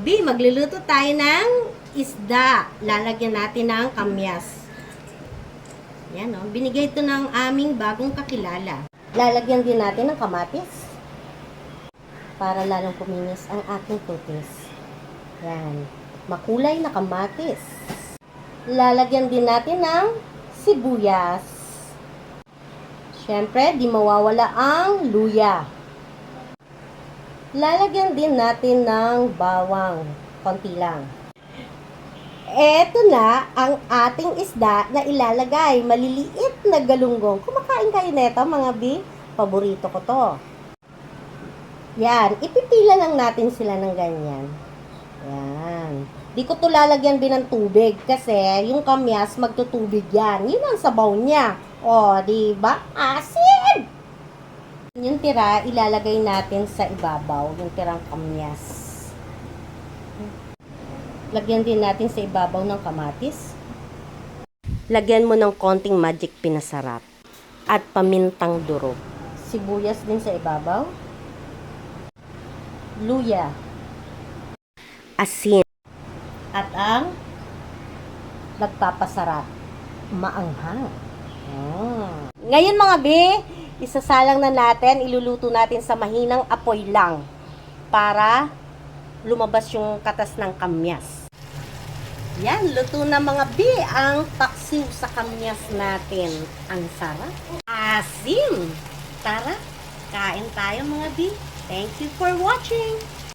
Bi, magluluto tayo ng isda. Lalagyan natin ng kamyas. Yan o. Binigay ito ng aming bagong kakilala. Lalagyan din natin ng kamatis. Para lalong kuminis ang ating tutis. Yan. Makulay na kamatis. Lalagyan din natin ng sibuyas. Siyempre, di mawawala ang luya. Lalagyan din natin ng bawang. Konti lang. Eto na ang ating isda na ilalagay. Maliliit na galunggong. Kumakain kayo neto mga bi? Paborito ko to. Yan. Ipipila lang natin sila ng ganyan. Yan. Di ko to lalagyan din ng tubig kasi yung kamyas magtutubig yan. Yun ang sabaw niya. O, di ba? Asin! Yung tira, ilalagay natin sa ibabaw, yung tirang kamyas. Lagyan din natin sa ibabaw ng kamatis. Lagyan mo ng konting magic pinasarap at pamintang durog. Sibuyas din sa ibabaw. Luya. Asin. At ang nagpapasarap, maanghang. Ngayon mga be, isasalang na natin, iluluto natin sa mahinang apoy lang para lumabas yung katas ng kamyas. Yan, luto na mga bi ang paksiw sa kamyas natin. Ang sarap. Asim! Tara, kain tayo mga bi. Thank you for watching!